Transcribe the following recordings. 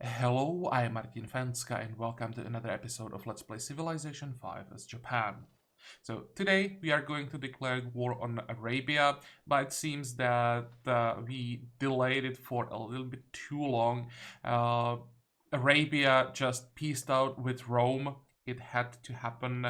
Hello, I am Martin Fencka and welcome to another episode of Let's Play Civilization 5 as Japan. So today we are going to declare war on Arabia, but it seems that we delayed it for a little bit too long. Arabia just peaced out with Rome. It had to happen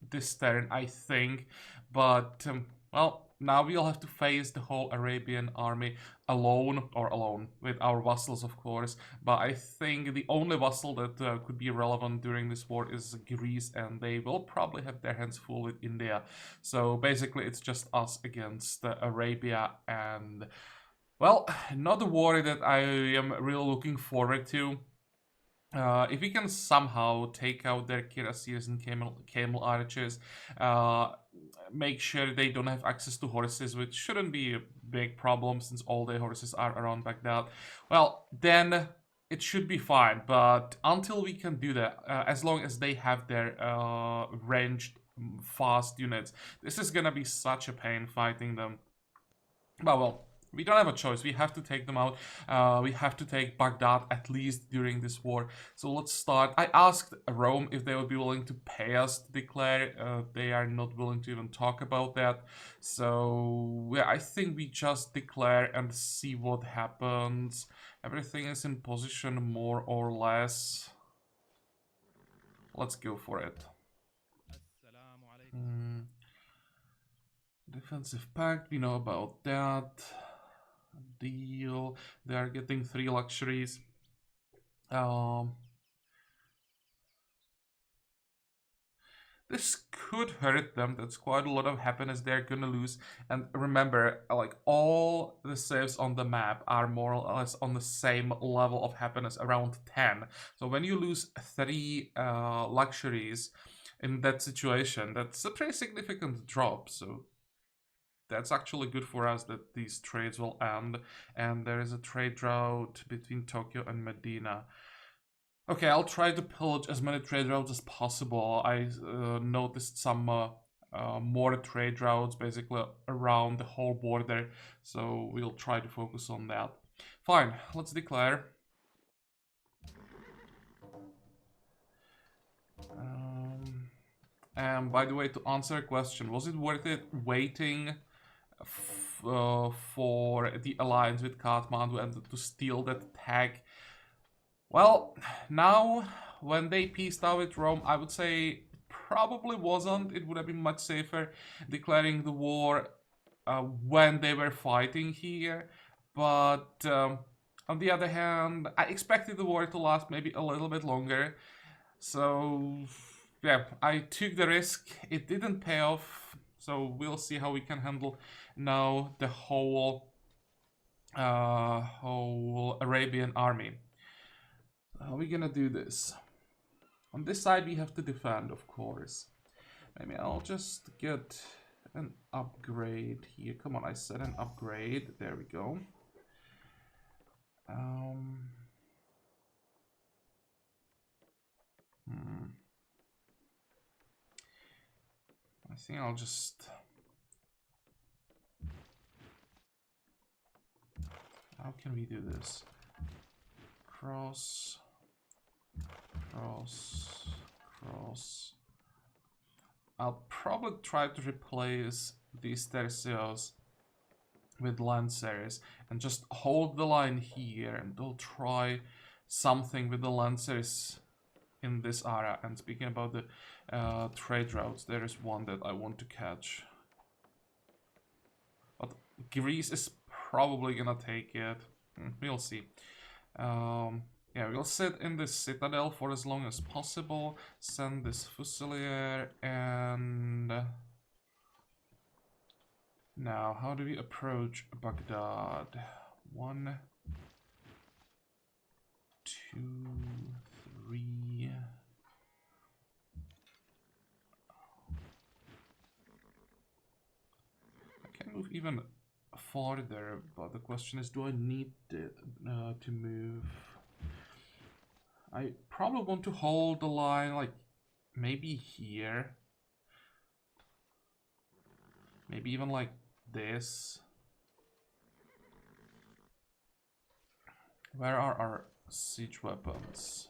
this turn, I think, but well, now we'll have to face the whole Arabian army alone with our vassals, of course. But I think the only vassal that could be relevant during this war is Greece, and they will probably have their hands full with India. So basically, it's just us against Arabia, and well, not a war that I am really looking forward to. If we can somehow take out their cuirassiers and camel archers, make sure they don't have access to horses, which shouldn't be a big problem since all the horses are around Baghdad, well, then it should be fine. But until we can do that, as long as they have their ranged fast units, this is gonna be such a pain fighting them. But well, we don't have a choice. We have to take them out. We have to take Baghdad at least during this war. So let's start. I asked Rome if they would be willing to pay us to declare. They are not willing to even talk about that. So yeah, I think we just declare and see what happens. Everything is in position more or less. Let's go for it. Defensive pact, we know about that. Deal. They are getting 3 luxuries. This could hurt them. That's quite a lot of happiness they're gonna lose. And remember, like, all the saves on the map are more or less on the same level of happiness, around 10. So when you lose 3 luxuries in that situation, that's a pretty significant drop. So that's actually good for us that these trades will end. And there is a trade drought between Tokyo and Medina. Okay, I'll try to pillage as many trade routes as possible. I noticed some more trade routes basically around the whole border, so we'll try to focus on that. Fine, let's declare. And by the way, to answer a question, was it worth it waiting for the alliance with Kathmandu and to steal that tag? Well, now when they pieced out with Rome, I would say probably wasn't. It would have been much safer declaring the war when they were fighting here. But on the other hand, I expected the war to last maybe a little bit longer. So yeah, I took the risk. It didn't pay off. So we'll see how we can handle now the whole Arabian army. How are we gonna do this? On this side we have to defend, of course. Maybe I'll just get an upgrade here. Come on, I said an upgrade. There we go. I think I'll just... How can we do this? Cross, cross, cross. I'll probably try to replace these tercios with lancers and just hold the line here, and we'll try something with the lancers in this area. And speaking about the trade routes, there is one that I want to catch. But Greece is probably gonna take it. We'll see. Yeah, we'll sit in this citadel for as long as possible. Send this Fusilier and... Now, how do we approach Baghdad? 1, 2, 3... I can move even farther, but the question is, do I need to move? I probably want to hold the line, like, maybe here. Maybe even like this. Where are our siege weapons.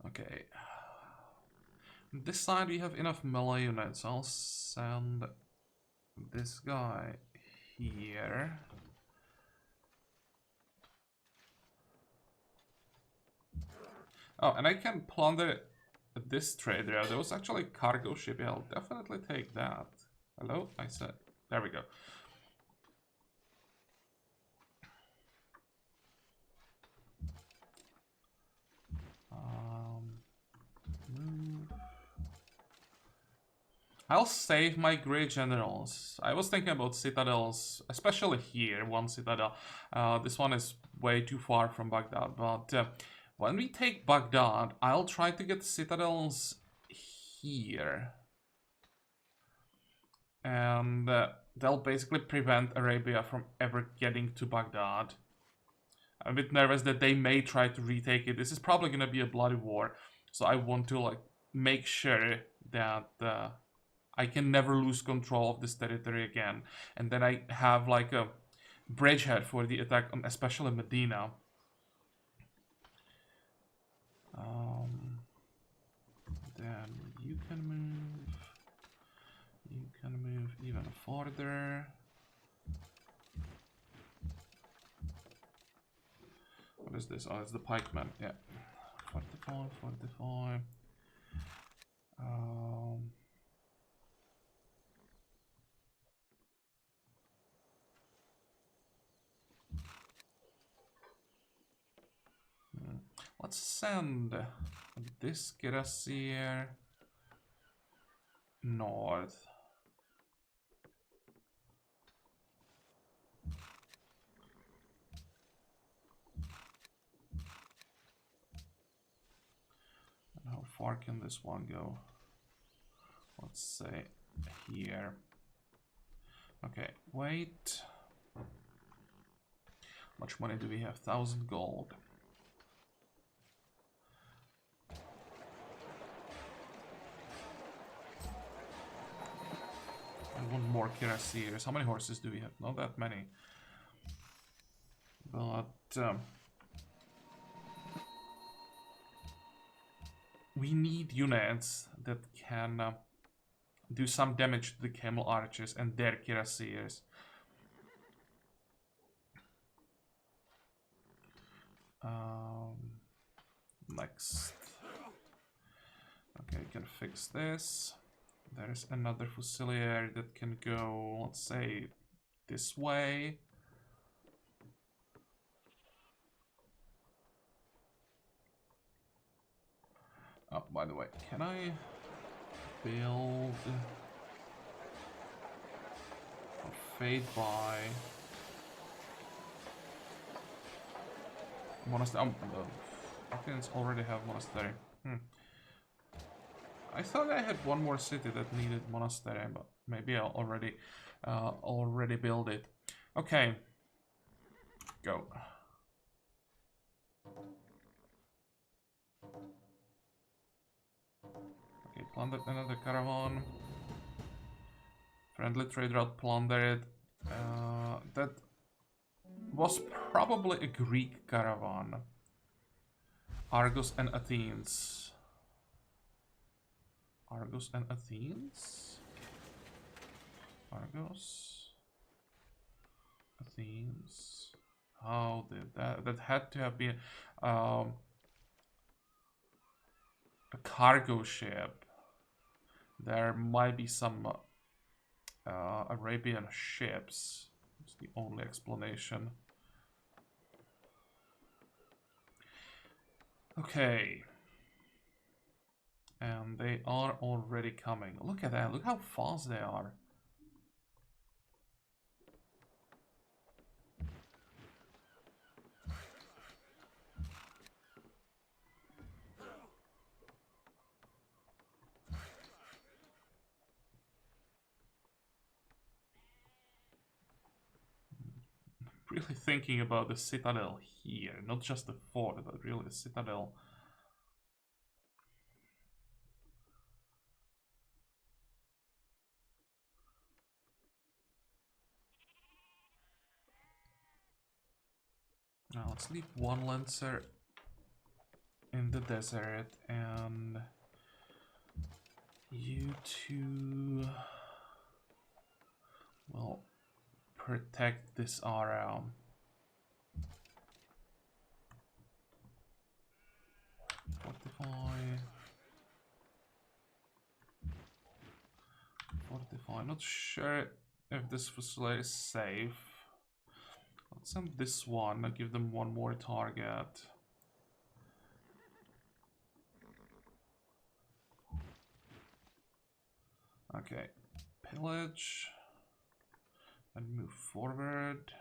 Okay. This side we have enough melee units. I'll send this guy here. Oh, and I can plunder this trade area. There was actually a cargo ship. Yeah, I'll definitely take that. Hello? I said. There we go. Move. I'll save my great generals. I was thinking about citadels, especially here, one citadel. This one is way too far from Baghdad, but when we take Baghdad, I'll try to get citadels here. And they'll basically prevent Arabia from ever getting to Baghdad. I'm a bit nervous that they may try to retake it. This is probably going to be a bloody war. So I want to like make sure that I can never lose control of this territory again. And then I have like a bridgehead for the attack on especially Medina. Then you can move. You can move even farther. What is this? Oh, it's the pikeman. Yeah. 45, 45. Let's send this cuirassier north. And how far can this one go? Let's say here. Okay, wait. How much money do we have? 1,000 gold. I want more cuirassiers. How many horses do we have? Not that many. But we need units that can do some damage to the camel archers and their cuirassiers. Next. Okay, can fix this. There's another fusilier that can go, let's say, this way. Oh, by the way, can I build a fade by monastery? I think it's already have monastery. I thought I had one more city that needed monastery, but maybe I'll already build it. Okay, go. Okay, plundered another caravan. Friendly trade route plundered. That was probably a Greek caravan. Argos and Athens. Argos and Athens? Argos. Athens. How did that had to have been a cargo ship. There might be some Arabian ships. It's the only explanation. Okay. And they are already coming. Look at that. Look how fast they are. really thinking about the citadel here, not just the fort, but really the citadel. Now let's leave one lancer in the desert and you two will protect this area. Fortify. Not sure if this facility is safe. Let's send this one and give them one more target. Okay, pillage and move forward.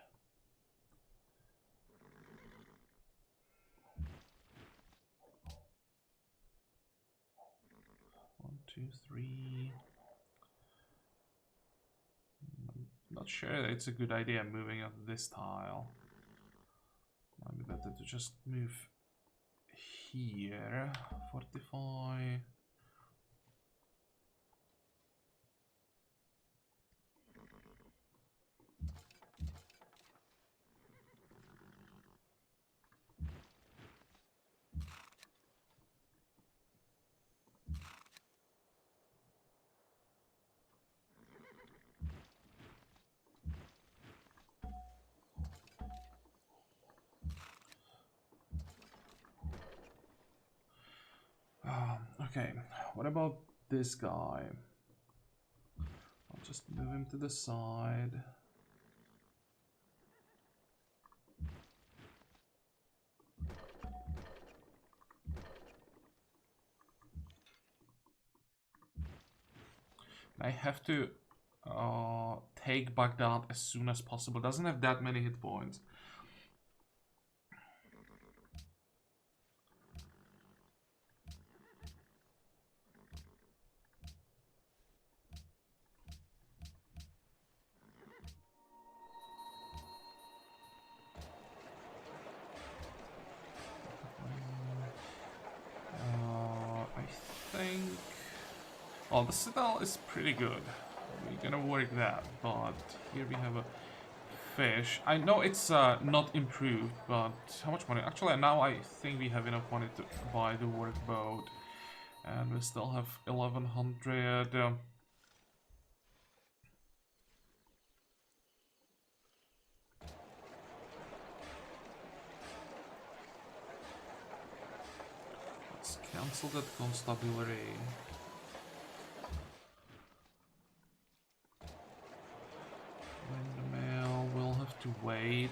One, two, three. I'm not sure it's a good idea moving up this tile. Might be better to just move here. Fortify. Okay, what about this guy? I'll just move him to the side. I have to take Baghdad as soon as possible. Doesn't have that many hit points. I think... Oh, the citadel is pretty good. We're gonna work that, but here we have a fish. I know it's not improved, but how much money? Actually, now I think we have enough money to buy the workboat. And we still have 1100. Let's cancel that constabulary. Windmill, we'll have to wait.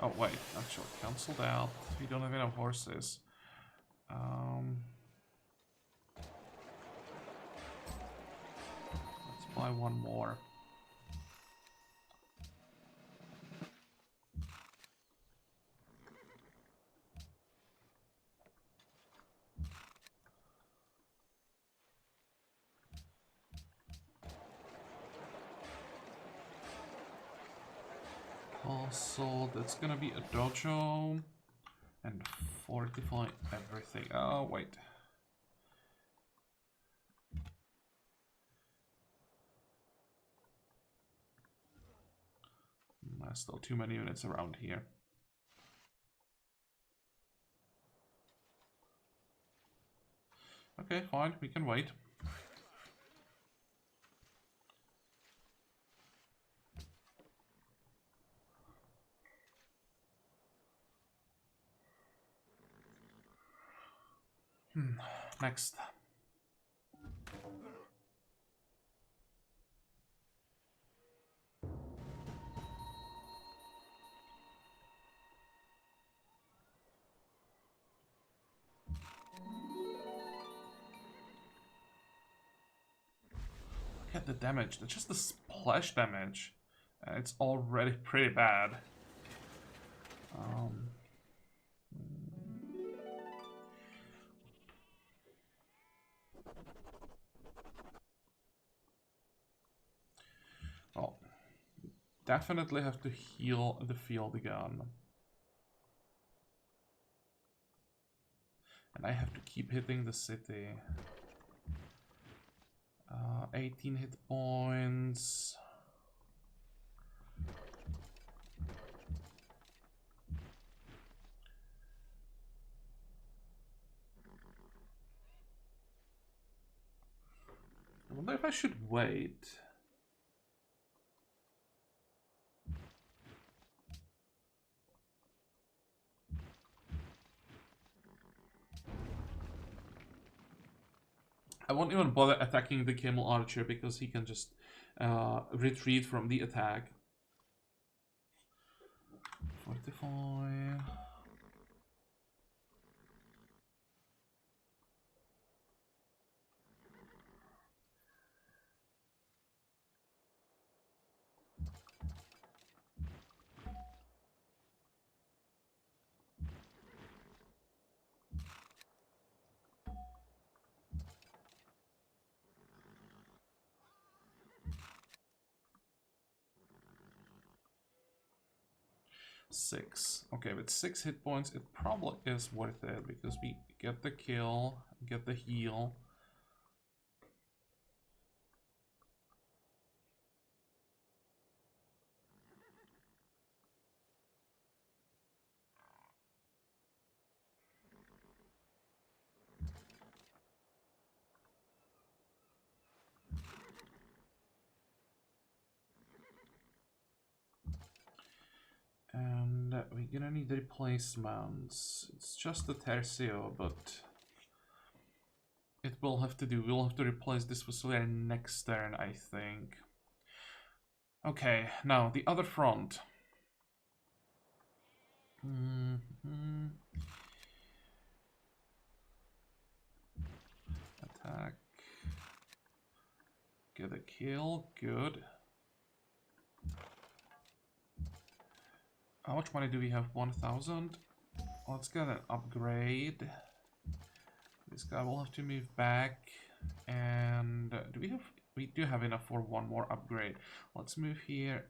Oh wait, actually cancel that. We don't have enough horses. Let's buy one more. Castle, that's gonna be a dojo. And fortify everything. Oh, wait. There's still too many units around here. Okay, fine, we can wait. Next. Look at the damage. That's just the splash damage. It's already pretty bad. Oh, definitely have to heal the field again. And I have to keep hitting the city. 18 hit points. I wonder if I should wait. I won't even bother attacking the Camel Archer because he can just retreat from the attack. Fortify. Six. Okay, with 6 hit points, it probably is worth it because we get the kill, get the heal. And we're gonna need replacements. It's just a Tercio, but it will have to do. We'll have to replace this Fusilier next turn, I think. Okay, now the other front. Attack. Get a kill, good. How much money do we have? 1,000. Let's get an upgrade. This guy will have to move back. And do we have... We do have enough for one more upgrade. Let's move here.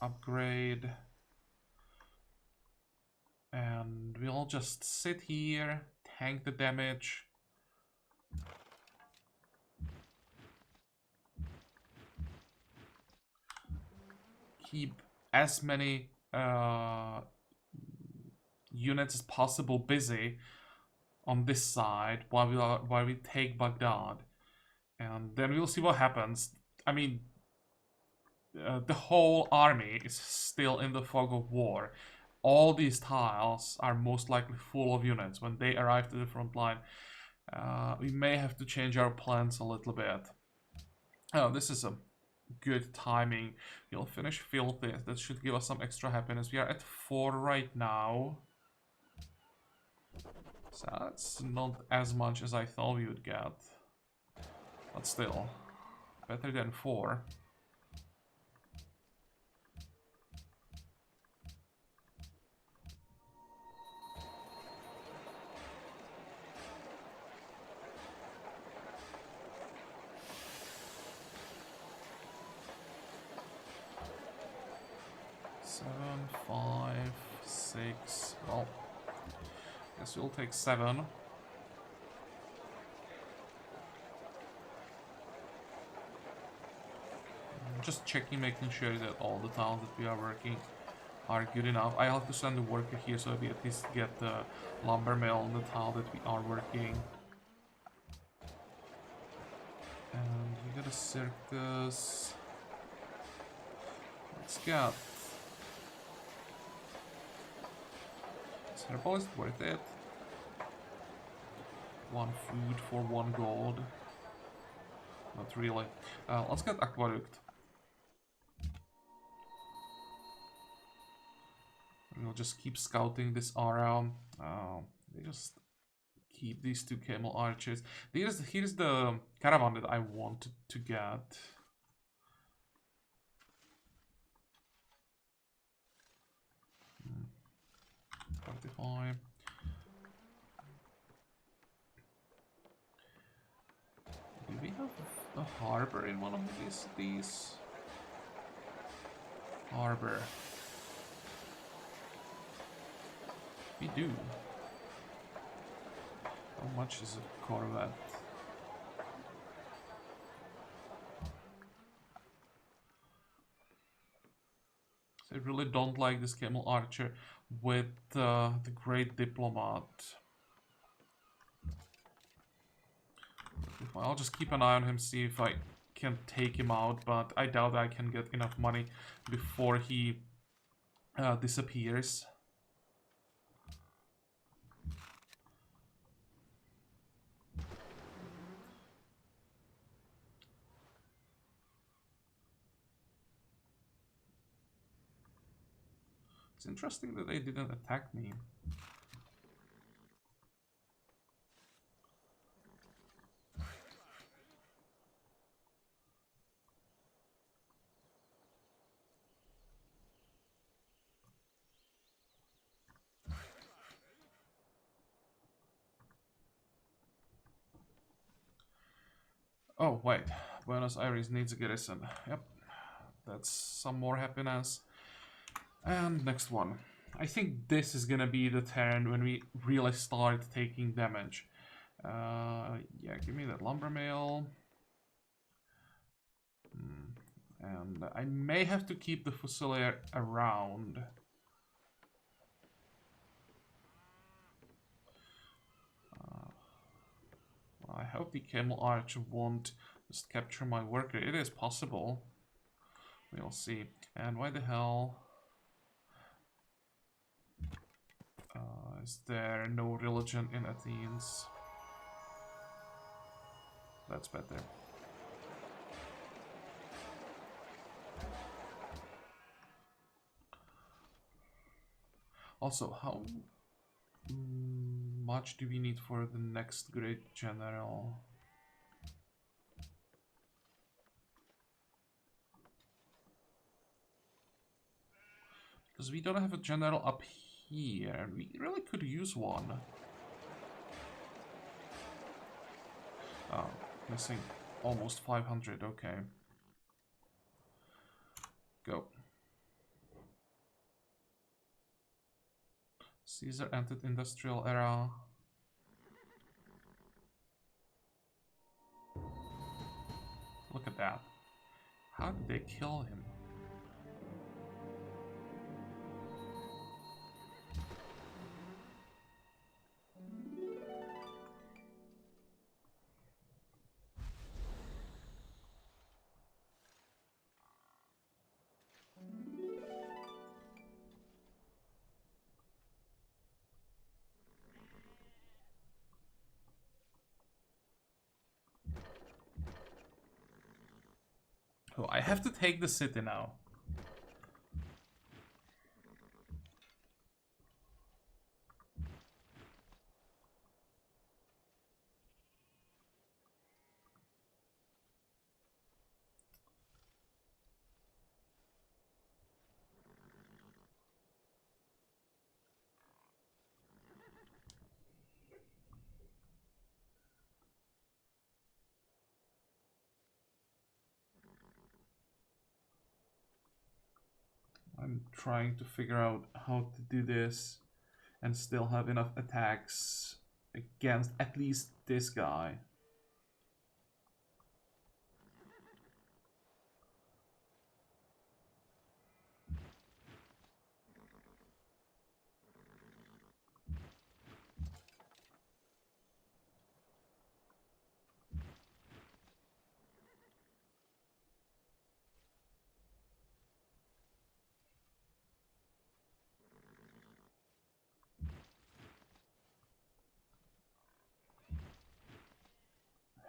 Upgrade. And we'll just sit here. Tank the damage. Keep as many units as possible busy on this side while we take Baghdad, and then we'll see what happens. I mean, the whole army is still in the fog of war. All these tiles are most likely full of units when they arrive to the front line. We may have to change our plans a little bit. Oh, this is a good timing. We'll finish Filthy. That should give us some extra happiness. We are at 4 right now. So that's not as much as I thought we would get. But still, better than 4. Seven, 5, 6. Well, guess we'll take 7. Just checking, making sure that all the tiles that we are working are good enough. I have to send a worker here so we at least get the lumber mill on the tile that we are working. And we got a circus. Let's get... Is herbalist worth it? 1 food for 1 gold. Not really. Let's get aqueduct. We'll just keep scouting this area. They just keep these 2 camel archers. Here's the caravan that I want to get. Fortify. Do we have a harbor in one of these cities? harbor. We do. How much is a corvette? So I really don't like this camel archer with the great diplomat. I'll just keep an eye on him, see if I can take him out, but I doubt I can get enough money before he disappears. It's interesting that they didn't attack me. Oh, wait. Buenos Aires needs a garrison. Yep. That's some more happiness. And next one. I think this is gonna be the turn when we really start taking damage. Yeah, give me that lumber mill. And I may have to keep the Fusilier around. I hope the Camel Arch won't just capture my worker. It is possible. We'll see. And why the hell is there no religion in Athens? That's better. Also, how much do we need for the next great general? Because we don't have a general up here. We really could use one. Oh, missing almost 500. Okay. Go. Caesar entered industrial era. Look at that. How did they kill him? Oh, I have to take the city now. I'm trying to figure out how to do this and still have enough attacks against at least this guy.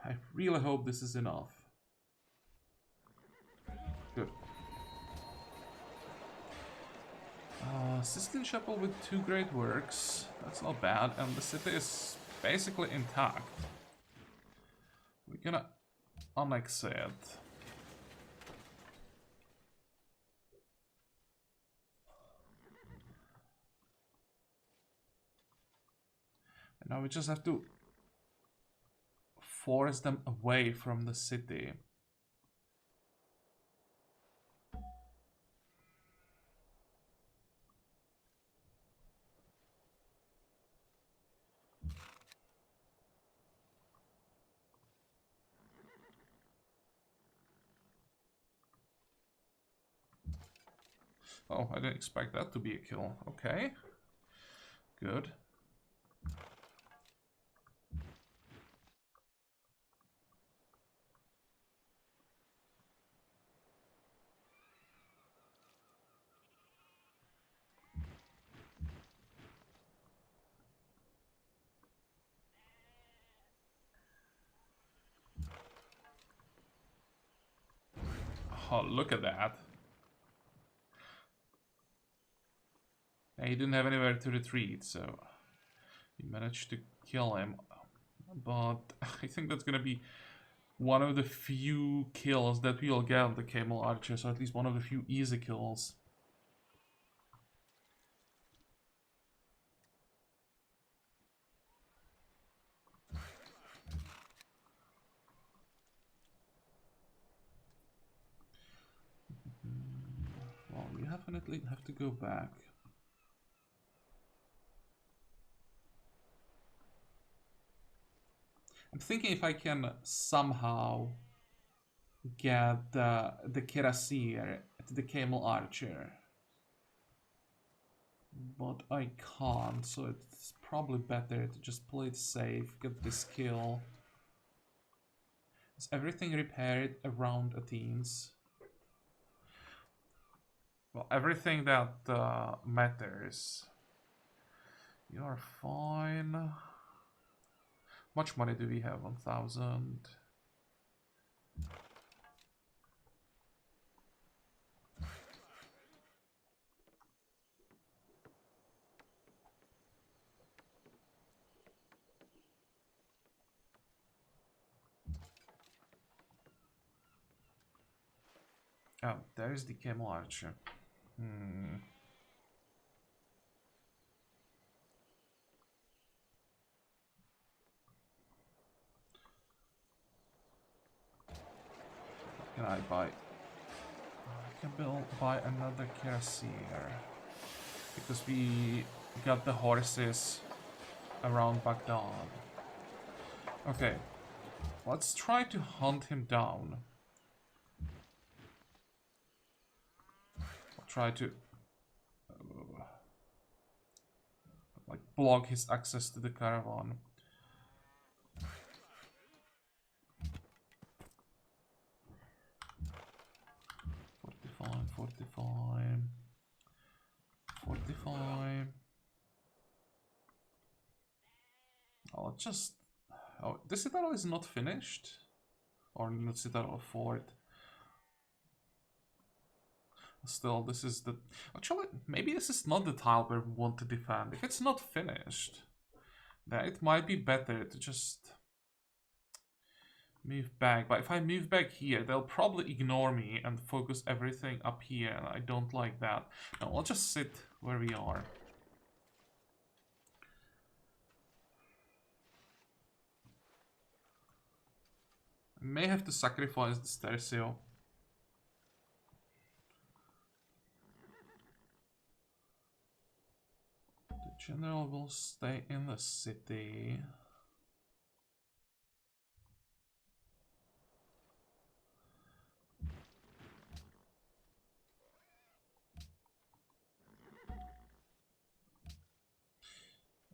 I really hope this is enough. Good. Sistine Chapel with 2 great works. That's not bad. And the city is basically intact. We're gonna annex it. And now we just have to force them away from the city. Oh, I didn't expect that to be a kill. Okay. Good. Oh, look at that. He didn't have anywhere to retreat, so he managed to kill him. But I think that's gonna be one of the few kills that we'll get on the Camel Archers, or at least one of the few easy kills. Well, we definitely have to go back. I'm thinking if I can somehow get the Kirasir to the Camel Archer. But I can't, so it's probably better to just play it safe, get this kill. Is everything repaired around Athens? Well, everything that matters. You're fine. Much money do we have? 1,000. Oh, there's the Camel Archer. Can I buy? I can buy another Kirasir. Because we got the horses around Baghdad. Okay. Let's try to hunt him down. I'll try to like block his access to the caravan. Forty-five. 45. I'll just... Oh, the citadel is not finished? Or not citadel fort? Still, this is the... Actually, maybe this is not the tile we want to defend. If it's not finished, then it might be better to just move back. But if I move back here, they'll probably ignore me and focus everything up here, and I don't like that. No, I'll just sit where we are. I may have to sacrifice the Stercio. The general will stay in the city.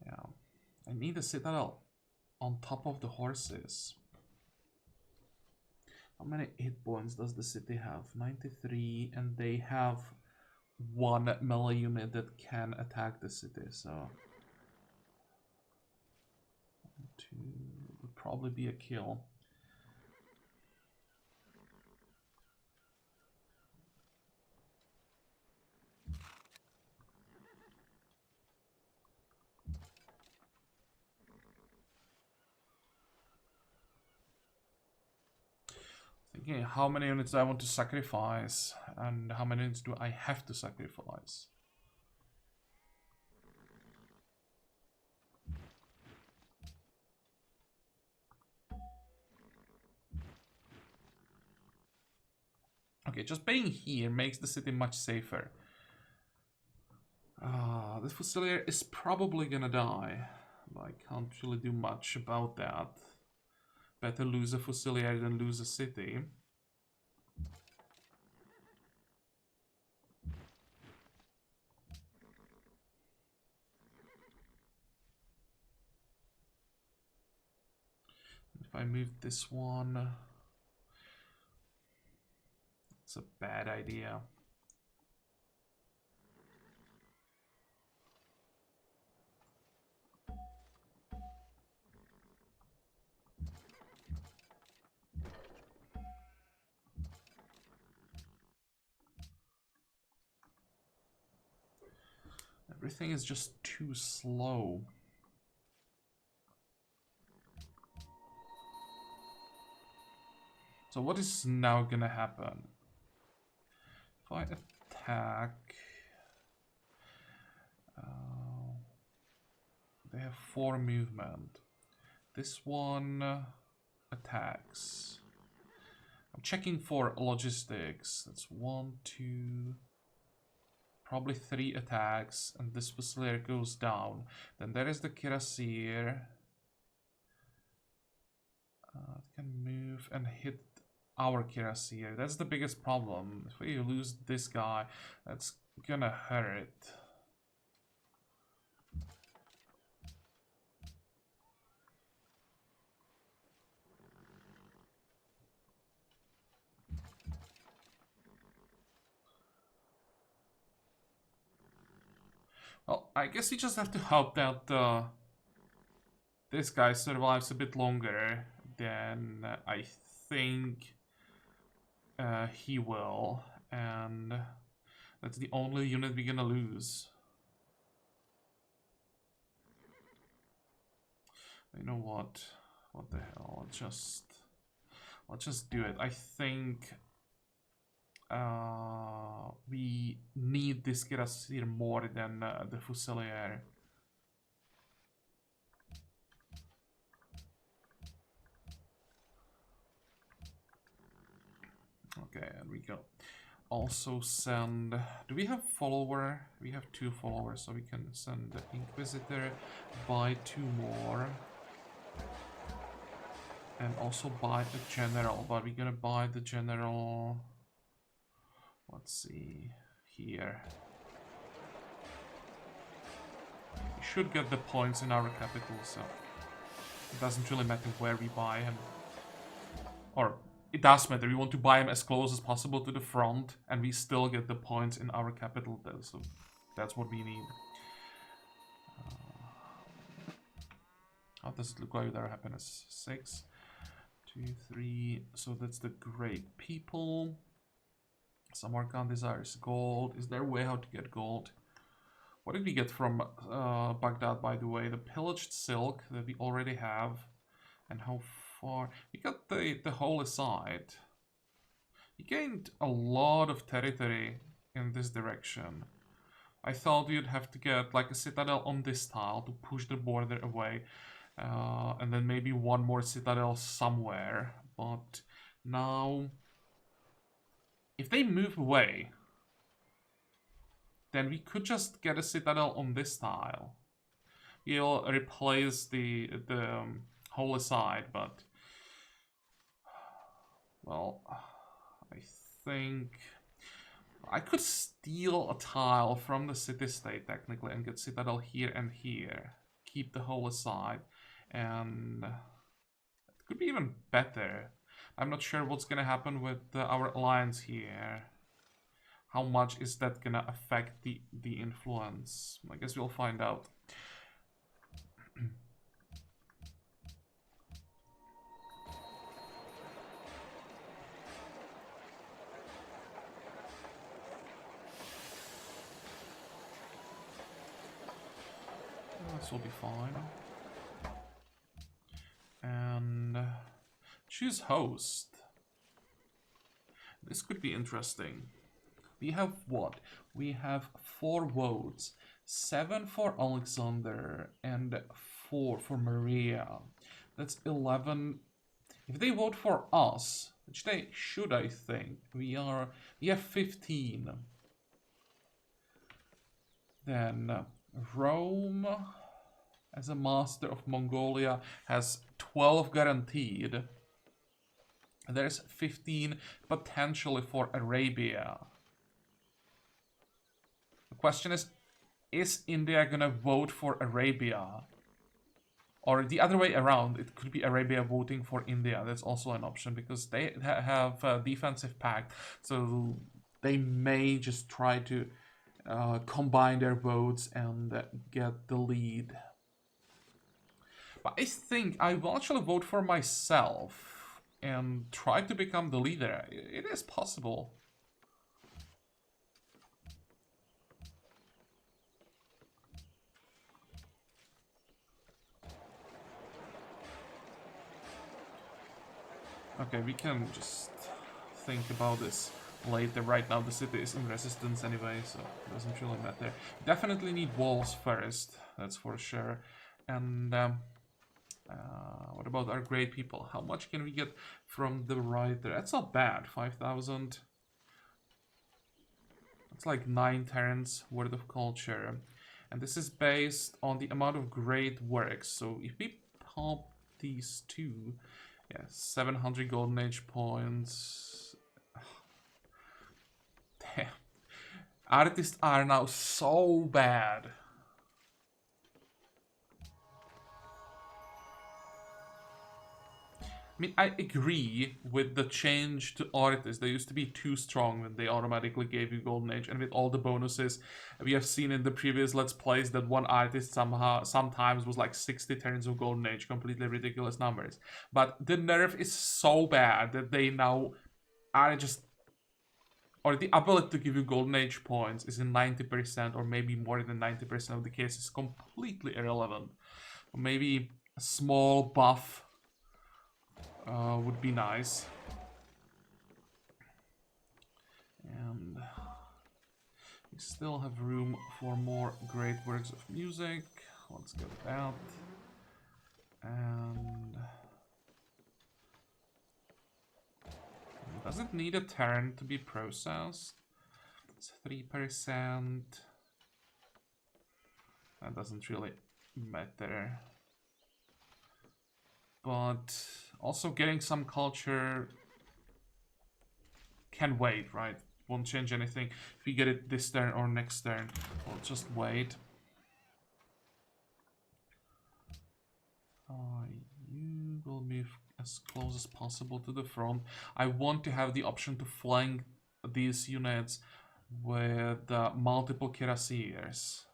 Yeah, I need a citadel on top of the horses. How many hit points does the city have? 93, and they have one melee unit that can attack the city, so 1, 2 would probably be a kill. Thinking how many units do I want to sacrifice, and how many units do I have to sacrifice? Okay, just being here makes the city much safer. The Fusilier is probably gonna die. I can't really do much about that. Better lose a Fusilier than lose a city. I move this one. It's a bad idea. Everything is just too slow. So what is now gonna happen? If I attack... they have 4 movement. This one attacks. I'm checking for logistics. That's 1, 2... probably 3 attacks, and this Fusilier goes down. Then there is the Kirasir. It can move and hit our Kirasir. That's the biggest problem. If we lose this guy, that's gonna hurt. Well, I guess we just have to hope that this guy survives a bit longer than I think he will. And that's the only unit we're gonna lose. You know what? What the hell? I'll just do it. I think we need this Kirasir more than the Fusilier. Okay, and we go. Also send... Do we have follower? We have 2 followers, so we can send the Inquisitor, buy 2 more. And also buy a general, but we're gonna buy the general... Let's see... here. We should get the points in our capital, so... It doesn't really matter where we buy him. Or... It does matter, we want to buy him as close as possible to the front, and we still get the points in our capital, though, so that's what we need. How does it look like with our happiness? 6, 2, 3, so that's the great people. Samarkand desires gold. Is there a way how to get gold? What did we get from Baghdad, by the way? The pillaged silk that we already have, and how far... We got the Holy Side. We gained a lot of territory in this direction. I thought you'd have to get like a citadel on this tile to push the border away. And then maybe one more citadel somewhere. But now... If they move away, then we could just get a citadel on this tile. We'll replace the Holy Side, but... Well, I think... I could steal a tile from the city-state, technically, and get citadel here and here. Keep the Holy Side, and... It could be even better. I'm not sure what's gonna happen with our alliance here. How much is that gonna affect the influence? I guess we'll find out. This will be fine. And choose host. This could be interesting. We have what? We have 4 votes. 7 for Alexander and 4 for Maria. That's 11. If they vote for us, which they should, I think, we have 15. Then Rome, as a master of Mongolia, has 12 guaranteed. There's 15 potentially for Arabia. The question is India gonna vote for Arabia? Or the other way around, it could be Arabia voting for India. That's also an option because they have a defensive pact, so they may just try to combine their votes and get the lead. But I think I will actually vote for myself and try to become the leader. It is possible. Okay, we can just think about this later. Right now the city is in resistance anyway, so it doesn't really matter. Definitely need walls first, that's for sure. And what about our great people? How much can we get from the right there? That's not bad, 5,000. It's like 9 turns worth of culture. And this is based on the amount of great works. So if we pop these two, yeah, 700 golden age points. Damn. Artists are now so bad. I mean, I agree with the change to artists. They used to be too strong when they automatically gave you golden age, and with all the bonuses we have seen in the previous let's plays that one artist sometimes was like 60 turns of golden age, completely ridiculous numbers. But the nerf is so bad that they now are just, or the ability to give you golden age points is in 90% or maybe more than 90% of the cases completely irrelevant. Maybe a small buff would be nice. And we still have room for more great works of music. Let's get that. And does it need a turn to be processed? It's 3%. That doesn't really matter. But also getting some culture can wait, right? Won't change anything if we get it this turn or next turn. We'll just wait. You will move as close as possible to the front. I want to have the option to flank these units with multiple cuirassiers.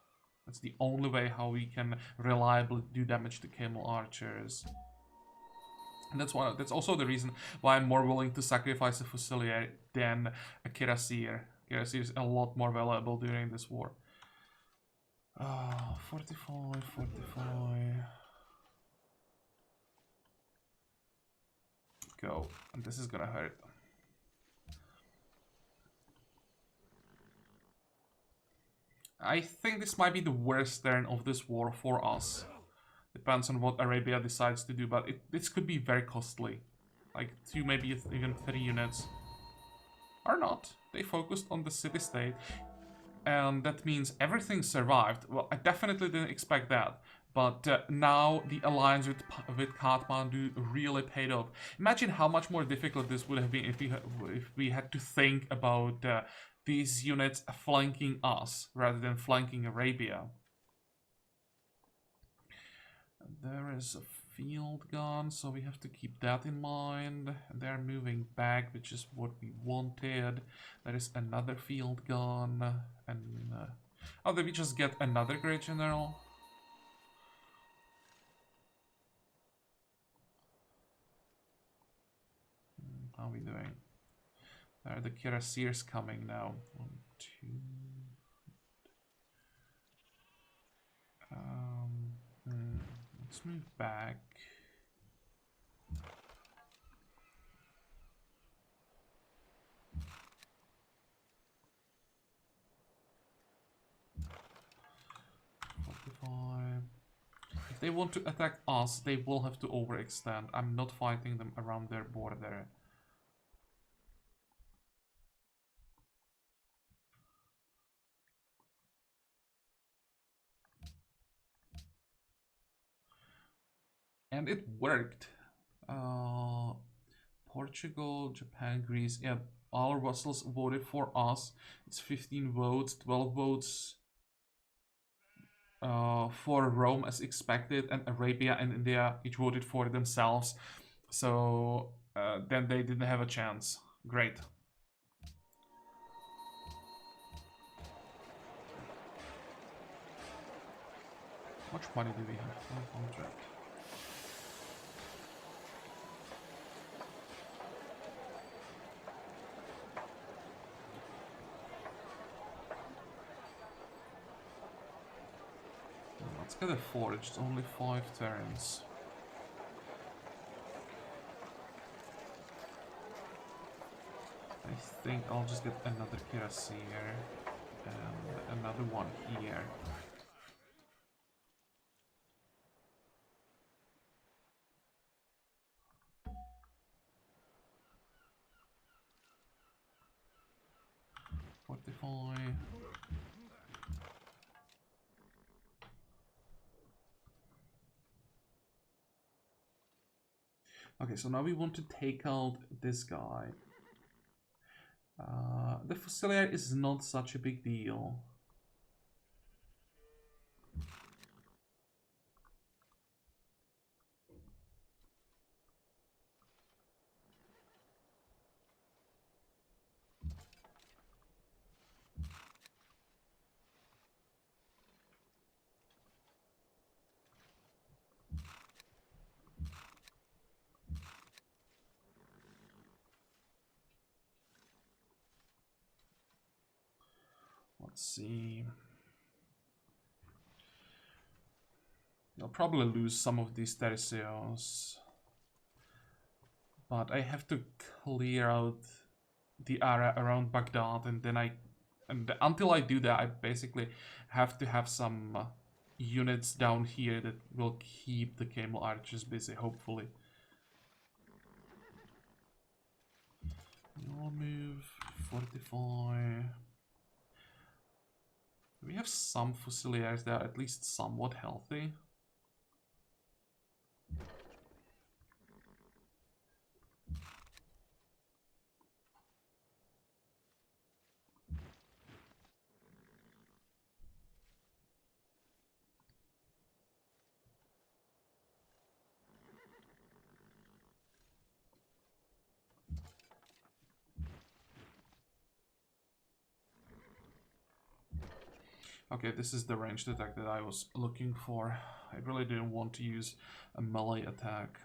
That's the only way how we can reliably do damage to camel archers. And that's also the reason why I'm more willing to sacrifice a Fusilier than a Cuirassier. Cuirassier is a lot more valuable during this war. 45, 45. Go. And this is gonna hurt. I think this might be the worst turn of this war for us. Depends on what Arabia decides to do, but this could be very costly. Like 2, maybe even 3 units. Or not. They focused on the city-state. And that means everything survived. Well, I definitely didn't expect that. But now the alliance with Kathmandu really paid off. Imagine how much more difficult this would have been if we had to think about these units flanking us rather than flanking Arabia. There is a field gun, so we have to keep that in mind. They're moving back, which is what we wanted. There is another field gun. And oh, did we just get another great general? How are we doing? There are the cuirassiers coming now. 1, 2. Let's move back. If they want to attack us, they will have to overextend. I'm not fighting them around their border. And it worked. Portugal, Japan, Greece. Yeah, our vassals voted for us. It's 15 votes, 12 votes for Rome as expected, and Arabia and India each voted for themselves. So then they didn't have a chance. Great. How much money do we have? 500. Let's get a forge. It's only 5 turns. I think I'll just get another Kirasier and another one here. Fortify. Okay, so now we want to take out this guy. The Fusilier is not such a big deal. Let's see. I'll probably lose some of these tercios, but I have to clear out the area around Baghdad, and then until I do that, I basically have to have some units down here that will keep the camel archers busy, hopefully. You'll move, fortify. We have some Fusiliers that are at least somewhat healthy. Okay, this is the ranged attack that I was looking for. I really didn't want to use a melee attack.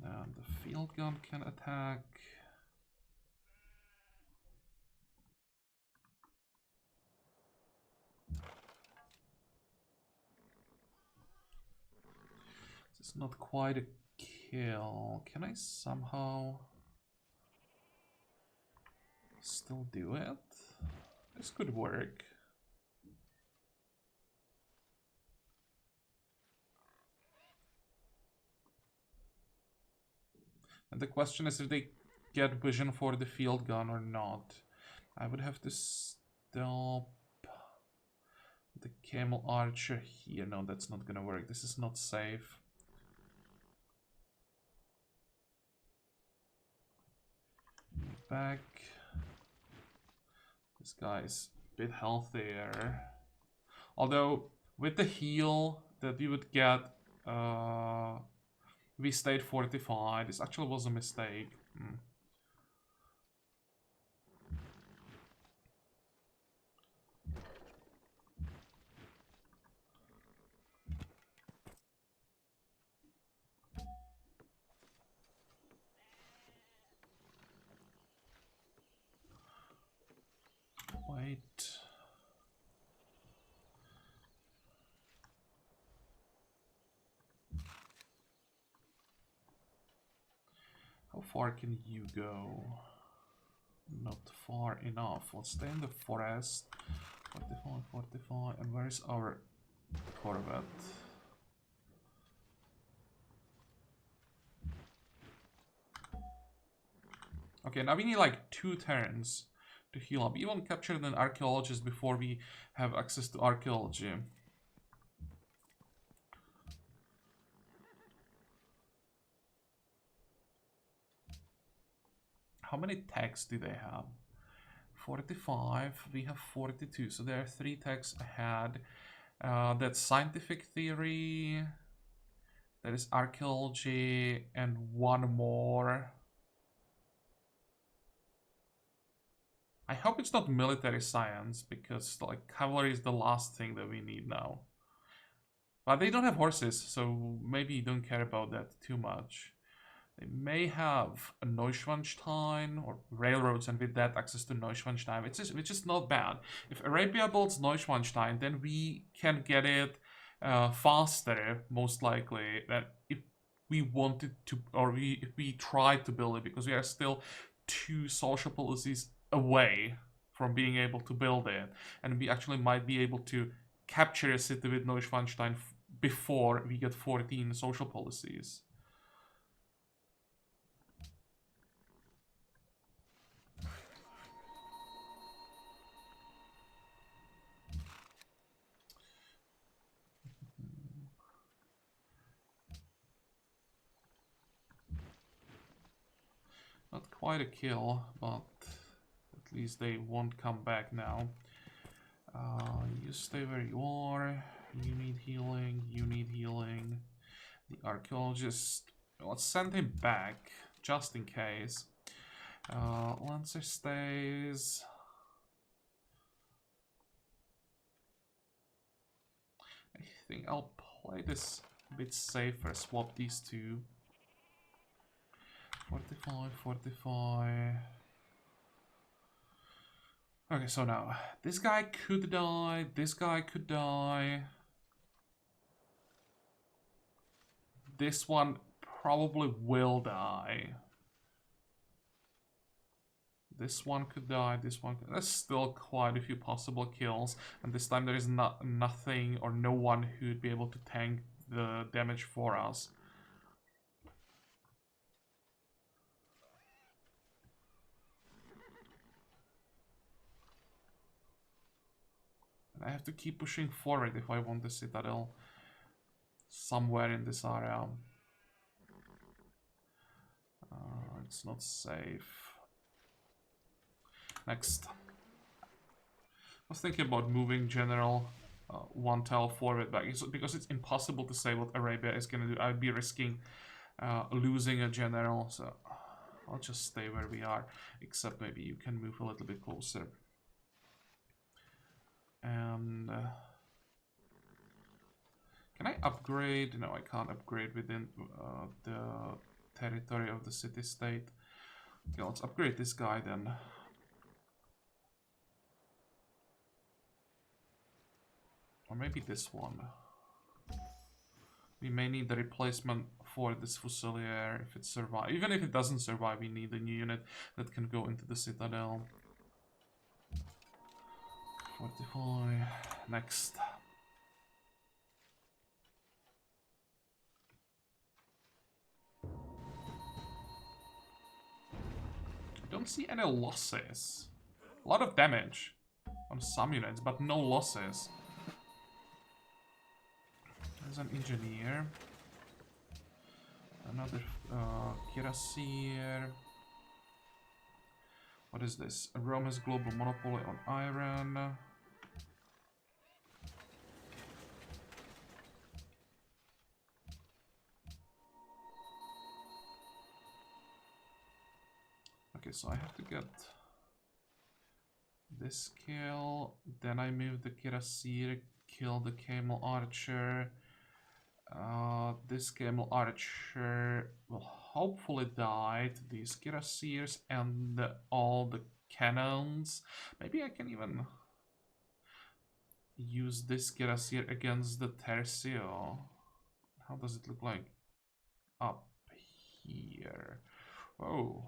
And the field gun can attack. This is not quite a kill. Can I somehow still do it? This could work. And the question is if they get vision for the field gun or not. I would have to stop the camel archer here. No, that's not gonna work. This is not safe. Back. This guy's a bit healthier. Although, with the heal that we would get, we stayed fortified. This actually was a mistake. Wait. How far can you go? Not far enough. Let's stay in the forest. 45, 45. And where's our Corvette? Okay, now we need like 2 turns to heal up. We won't capture an archaeologist before we have access to archaeology. How many tags do they have? 45, we have 42, so there are 3 tags ahead. That's scientific theory, there is archaeology, and one more. I hope it's not military science, because like cavalry is the last thing that we need now. But they don't have horses, so maybe you don't care about that too much. They may have a Neuschwanstein or railroads, and with that access to Neuschwanstein, which is not bad. If Arabia builds Neuschwanstein, then we can get it faster, most likely, than if we wanted to, or if we tried to build it, because we are still 2 social policies away from being able to build it, and we actually might be able to capture a city with Neuschwanstein before we get 14 social policies. Not quite a kill, but at least they won't come back now. You stay where you are. You need healing. You need healing. The archaeologist... Let's send him back, just in case. Lancer stays. I think I'll play this a bit safer. Swap these 2. 45, 45. Okay, so now, this guy could die, this guy could die. This one probably will die. This one could die, this one could... There's still quite a few possible kills, and this time there is nothing or no one who'd be able to tank the damage for us. I have to keep pushing forward if I want the citadel somewhere in this area. It's not safe. Next. I was thinking about moving general 1 tile forward back, because it's impossible to say what Arabia is going to do. I'd be risking losing a general, so I'll just stay where we are, except maybe you can move a little bit closer. And can I upgrade? No, I can't upgrade within the territory of the city-state. Okay, let's upgrade this guy then. Or maybe this one. We may need the replacement for this Fusilier if it survives. Even if it doesn't survive, we need a new unit that can go into the citadel. 45. Next. I don't see any losses. A lot of damage on some units, but no losses. There's an engineer. Another Kirasir. What is this? Rome has global monopoly on iron. Okay, so I have to get this kill. Then I move the Kirasir, kill the Camel Archer. This Camel Archer will hopefully die to these Kirasirs and all the cannons. Maybe I can even use this Kirasir against the Tercio. How does it look like? Up here. Oh.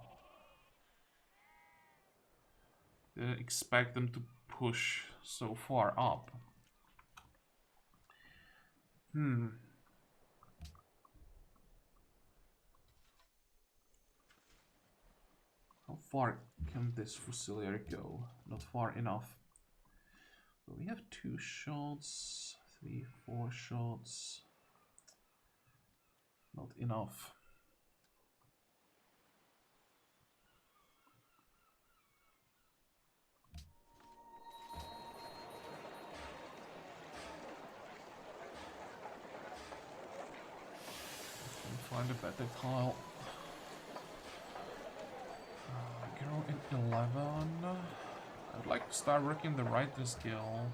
Didn't expect them to push so far up. How far can this Fusilier go? Not far enough. So we have 2 shots, 3, 4 shots. Not enough. better tile. Girl in 11. I'd like to start working the Writers Guild.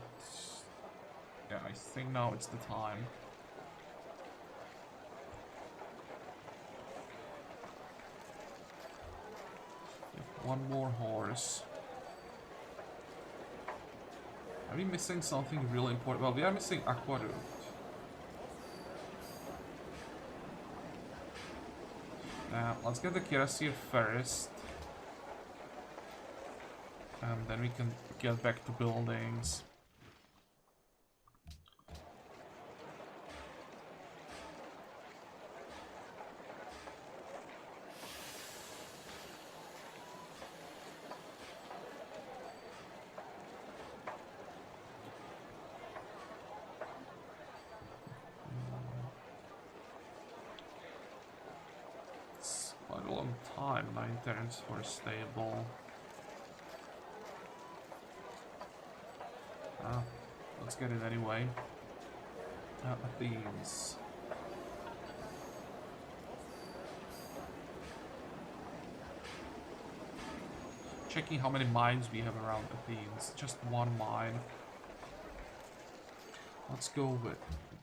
Yeah, I think now it's the time. One more horse. Are we missing something really important? Well, we are missing Aqueduct. Let's get the Kirasir first. And then we can get back to buildings. It's quite a long time, 9 turns for stable. Let's get it anyway. Athens. Checking how many mines we have around Athens. Just one mine. Let's go with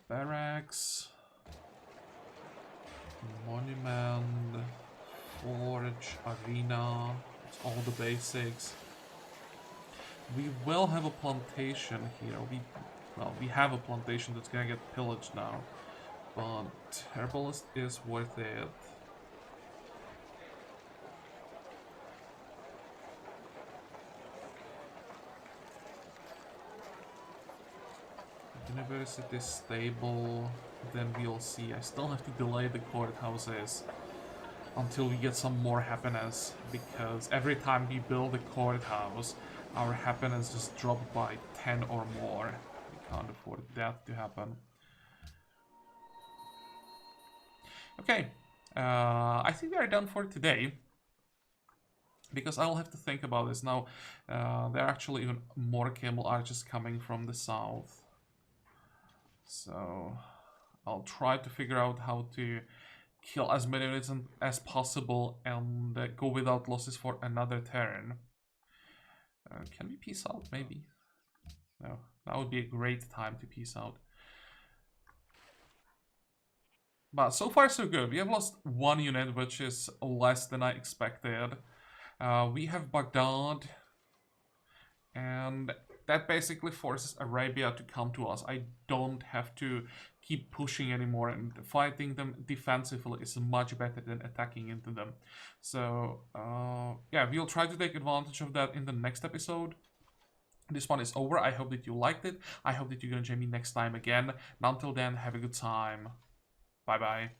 barracks, monument, forge, arena. It's all the basics. We will have a plantation here. We have a plantation that's gonna get pillaged now, but herbalist is worth it. University is stable. Then we'll see. I still have to delay the courthouses until we get some more happiness, because every time we build a courthouse, our happiness just dropped by 10 or more. We can't afford that to happen. Okay, I think we are done for today, because I'll have to think about this now. There are actually even more camel archers coming from the south, so I'll try to figure out how to kill as many units as possible and go without losses for another turn. Can we peace out, maybe? No, that would be a great time to peace out. But so far so good. We have lost one unit, which is less than I expected. We have Baghdad, and that basically forces Arabia to come to us. I don't have to keep pushing anymore, and fighting them defensively is much better than attacking into them. So, yeah, we'll try to take advantage of that in the next episode. This one is over. I hope that you liked it. I hope that you're gonna join me next time again. And until then, have a good time. Bye-bye.